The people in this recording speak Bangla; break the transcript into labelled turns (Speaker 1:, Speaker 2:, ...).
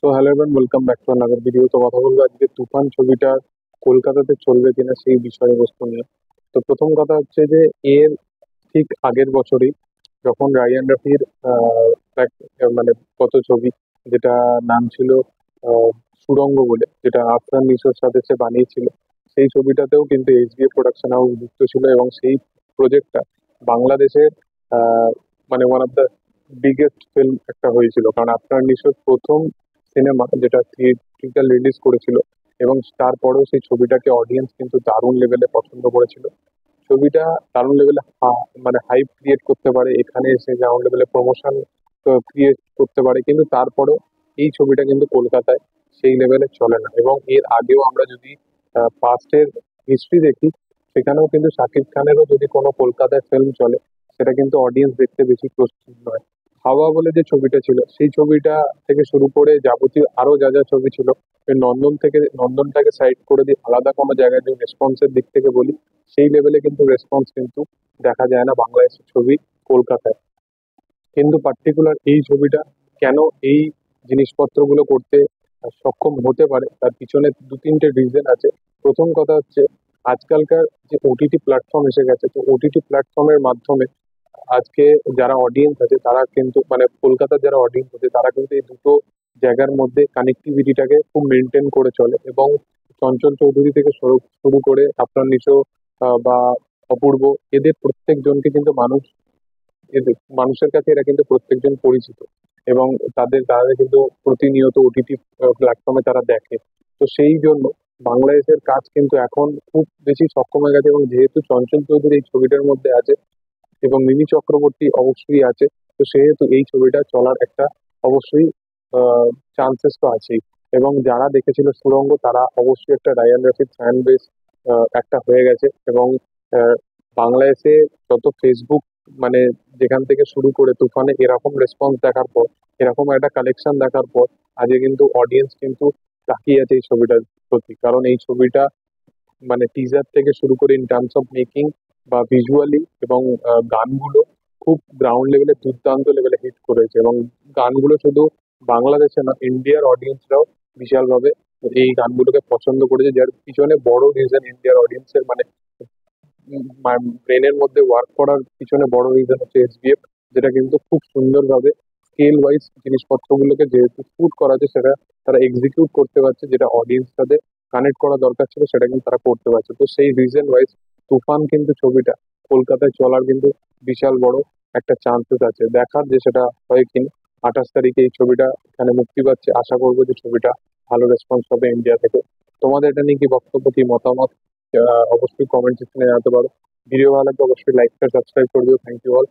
Speaker 1: So hello everyone, welcome back to another video. তো কথা বলবো আজকে তুফান ছবিটা কলকাতাতে চলবে কিনা সেই বিষয়বস্তু নিয়ে। তো প্রথম কথা হচ্ছে যে এর ঠিক আগের বছরই যখন রায়ান রাফির মানে গত ছবি, যেটা নাম ছিল আহ, সুড়ঙ্গ বলে, যেটা আফরান নিশোর সাথে সে বানিয়েছিল, সেই ছবিটাতেও কিন্তু এইচবিএফ প্রোডাকশন হাউস যুক্ত ছিল এবং সেই প্রজেক্টটা বাংলাদেশের আহ, মানে one of the biggest film একটা হয়েছিল, কারণ আফরান নিশোর প্রথম সিনেমা যেটা থিয়েট্রিক্যাল রিলিজ করেছিল এবং তারপরেও সেই ছবিটাকে অডিয়েন্স কিন্তু দারুণ লেভেলে পছন্দ করেছিল। ছবিটা দারুণ লেভেলে মানে হাইপ ক্রিয়েট করতে পারে, এখানে এসে দারুণ লেভেলে প্রমোশন ক্রিয়েট করতে পারে, কিন্তু তারপরেও এই ছবিটা কিন্তু কলকাতায় সেই লেভেলে চলে না। এবং এর আগেও আমরা যদি পাস্টের হিস্ট্রি দেখি, সেখানেও কিন্তু শাকিব খানেরও যদি কোনো কলকাতায় ফিল্ম চলে, সেটা কিন্তু অডিয়েন্স দেখতে বেশি প্রস্তুত নয়। হাওয়া বলে যে ছবিটা ছিল, সেই ছবিটা থেকে শুরু করে যাবতীয় আরো যা যা ছবি ছিল, ওই নন্দনটাকে সাইড করে দিয়ে আলাদা কোনো জায়গায় যদি রেসপন্সের দিক থেকে বলি, সেই লেভেলে কিন্তু রেসপন্স কিন্তু দেখা যায় না বাংলাদেশের ছবি কলকাতায়। কিন্তু পার্টিকুলার এই ছবিটা কেন এই জিনিসপত্রগুলো করতে সক্ষম হতে পারে, তার পিছনে দু তিনটে রিজন আছে। প্রথম কথা হচ্ছে, আজকালকার যে ওটিটি প্ল্যাটফর্ম এসে গেছে, তো ওটিটি প্ল্যাটফর্মের মাধ্যমে আজকে যারা অডিয়েন্স আছে তারা কিন্তু মানে কলকাতার যারা অডিয়েন্স আছে তারা কিন্তু এই দুটো জায়গার মধ্যে কানেক্টিভিটিটাকে খুব মেনটেন করে চলে। এবং চঞ্চল চৌধুরী থেকে শুরু শুরু করে আফরান নিশো বা অপূর্ব, এদের প্রত্যেকজনকে কিন্তু মানুষের কাছে এরা কিন্তু প্রত্যেকজন পরিচিত এবং তাদের কিন্তু প্রতিনিয়ত ওটিটি প্ল্যাটফর্মে তারা দেখে। তো সেই জন্য বাংলাদেশের কাজ কিন্তু এখন খুব বেশি সক্ষম হয়ে গেছে। এবং যেহেতু চঞ্চল চৌধুরী এই ছবিটার মধ্যে আছে এবং মিমি চক্রবর্তী অবশ্যই আছে, তো সেহেতু এই ছবিটা চলার একটা অবশ্যই চান্সেস তো আছেই। এবং যারা দেখেছিল সুড়ঙ্গ তারা অবশ্যই একটা রায়ান রাফির ফ্যান বেস একটা হয়ে গেছে। এবং আহ, বাংলাদেশে যত ফেসবুক মানে যেখান থেকে শুরু করে তুফানে এরকম রেসপন্স দেখার পর, এরকম একটা কালেকশন দেখার পর, আজকে কিন্তু অডিয়েন্স কিন্তু তাকিয়ে আছে এই ছবিটার প্রতি। কারণ এই ছবিটা মানে টিজার থেকে শুরু করে ইন টার্মস অফ মেকিং বা ভিজুয়ালি এবং গানগুলো খুব গ্রাউন্ড লেভেলে দুর্দান্ত লেভেলে হিট করেছে। এবং গানগুলো শুধু বাংলাদেশে না, ইন্ডিয়ার অডিয়েন্সরাও বিশালভাবে এই গানগুলোকে পছন্দ করেছে, যার পিছনে বড় রিজন ইন্ডিয়ার অডিয়েন্সের মানে ব্রেনের মধ্যে ওয়ার্ক করার পিছনে বড় রিজন হচ্ছে এসবিএফ, যেটা কিন্তু খুব সুন্দরভাবে স্কেল ওয়াইজ জিনিসপত্রগুলোকে যেহেতু শুট করা আছে, সেটা তারা এক্সিকিউট করতে পারছে, যেটা অডিয়েন্স সাথে কানেক্ট করা দরকার ছিল সেটা কিন্তু তারা করতে পারছে। তো সেই রিজন ওয়াইজ তুফান কিন্তু ছবিটা কলকাতায় চলার কিন্তু বিশাল বড় একটা চান্সেস আছে। দেখার যে সেটা হয় কিনা। 28 তারিখে এই ছবিটা এখানে মুক্তি পাচ্ছে, আশা করবো যে ছবিটা ভালো রেসপন্স হবে ইন্ডিয়া থেকে। তোমাদের এটা নিয়ে কি বক্তব্য, কি মতামত, অবশ্যই কমেন্ট সেকশনে জানাতে পারো। ভিডিও ভালো লাগলে অবশ্যই লাইক সাবস্ক্রাইব করে দিও। Thank you all.